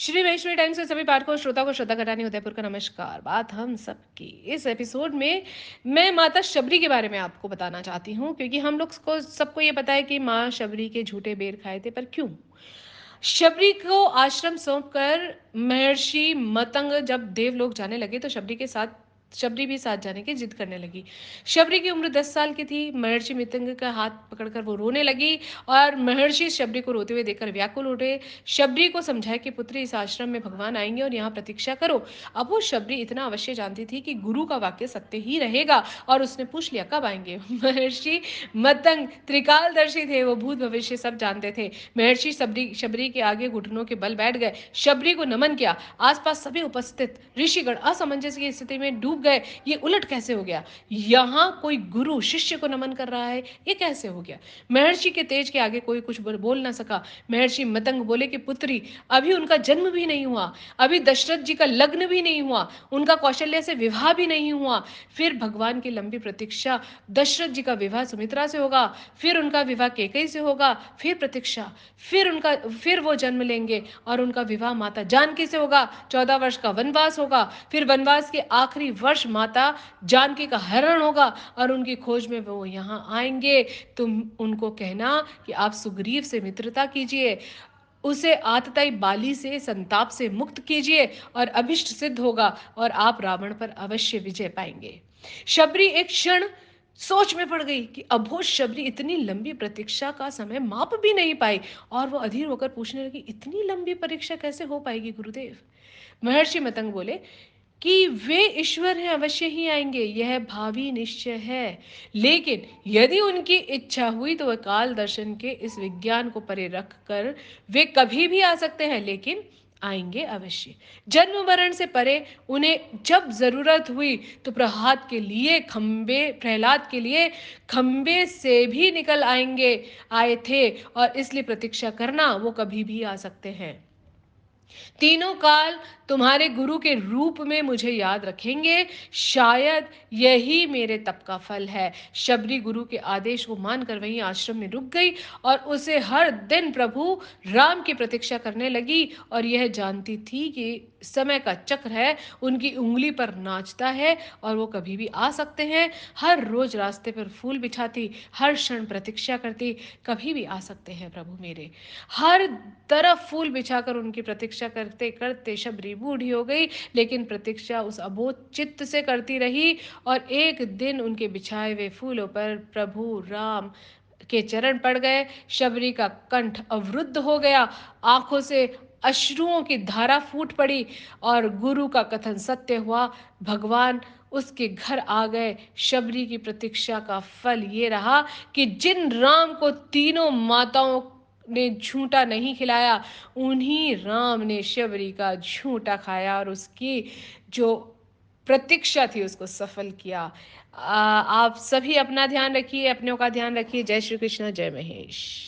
Shri Vaishnavi times के सभी पाठकों श्रोता को श्रद्धा कटानी उदयपुर का नमस्कार। बात हम सबकी इस एपिसोड में मैं माता शबरी के बारे में आपको बताना चाहती हूँ, क्योंकि हम लोग को सबको ये पता है कि माँ शबरी के झूठे बेर खाए थे, पर क्यों शबरी को आश्रम सौंपकर महर्षि मतंग जब देवलोक जाने लगे तो शबरी भी साथ जाने की जिद करने लगी। शबरी की उम्र 10 साल की थी। महर्षि मितंग का हाथ पकड़कर वो रोने लगी और महर्षि शबरी को रोते हुए देखकर व्याकुल उठे। शबरी को समझाया कि पुत्री, इस आश्रम में भगवान आएंगे और यहाँ प्रतीक्षा करो। अब वो शबरी इतना अवश्य जानती थी कि गुरु का वाक्य सत्य ही रहेगा, और उसने पूछ लिया कब आएंगे। महर्षि मतंग त्रिकालदर्शी थे, वो भूत भविष्य सब जानते थे। महर्षि शबरी शबरी के आगे घुटनों के बल बैठ गए, शबरी को नमन किया। आसपास सभी उपस्थित ऋषिगण असमंजस की स्थिति में डूब गए। ये उलट कैसे हो गया? यहाँ कोई गुरु शिष्य को नमन कर रहा है, ये कैसे हो गया? महर्षि के तेज के आगे कोई कुछ बोल ना सका। महर्षि मतंग बोले कि पुत्री, अभी उनका जन्म भी नहीं हुआ, अभी दशरथ जी का लग्न भी नहीं हुआ, उनका कौशल्य से विवाह भी नहीं हुआ। फिर भगवान की लंबी प्रतीक्षा, दशरथ जी का विवाह सुमित्रा से होगा, फिर उनका विवाह कैकेयी से होगा, फिर प्रतीक्षा, फिर वो जन्म लेंगे और उनका विवाह माता जानकी से होगा। 14 वर्ष का वनवास होगा, फिर वनवास के आखिरी वर्ष माता जानकी का हरण होगा और उनकी खोज में वो यहाँ आएंगे। तुम उनको कहना कि आप सुग्रीव से मित्रता कीजिए, उसे आतताई बाली से संताप से मुक्त कीजिए और अभिष्ट सिद्ध होगा और आप रावण पर अवश्य विजय पाएंगे। शबरी एक क्षण सोच में पड़ गई कि अबोध शबरी इतनी लंबी प्रतीक्षा का समय माप भी नहीं पाई, और वो अधीर होकर पूछने लगी, इतनी लंबी परीक्षा कैसे हो पाएगी गुरुदेव? महर्षि मतंग बोले कि वे ईश्वर हैं, अवश्य ही आएंगे, यह भावी निश्चय है। लेकिन यदि उनकी इच्छा हुई तो वह काल दर्शन के इस विज्ञान को परे रख कर वे कभी भी आ सकते हैं, लेकिन आएंगे अवश्य। जन्म मरण से परे उन्हें जब जरूरत हुई तो प्रहलाद के लिए खंबे से भी निकल आए थे, और इसलिए प्रतीक्षा करना, वो कभी भी आ सकते हैं। तीनों काल तुम्हारे गुरु के रूप में मुझे याद रखेंगे, शायद यही मेरे तप का फल है। शबरी गुरु के आदेश को मानकर वहीं आश्रम में रुक गई और उसे हर दिन प्रभु राम की प्रतीक्षा करने लगी, और यह जानती थी कि समय का चक्र है, उनकी उंगली पर नाचता है और वो कभी भी आ सकते हैं। हर रोज रास्ते पर फूल बिछाती, हर क्षण प्रतीक्षा करती, कभी भी आ सकते हैं प्रभु मेरे। हर तरफ फूल बिछाकर उनकी प्रतीक्षा करते करते शबरी बूढ़ी हो गई, लेकिन प्रतीक्षा उस अबोध चित्त से करती रही। और एक दिन उनके बिछाए हुए फूलों पर प्रभु राम के चरण पड़ गए। शबरी का कंठ अवरुद्ध हो गया, आंखों से अश्रुओं की धारा फूट पड़ी, और गुरु का कथन सत्य हुआ। भगवान उसके घर आ गए। शबरी की प्रतीक्षा का फल ये रहा कि जिन राम को तीनों माताओं ने झूठा नहीं खिलाया, उन्हीं राम ने शबरी का झूठा खाया और उसकी जो प्रतीक्षा थी उसको सफल किया। आप सभी अपना ध्यान रखिए, अपनों का ध्यान रखिए। जय श्री कृष्ण, जय महेश।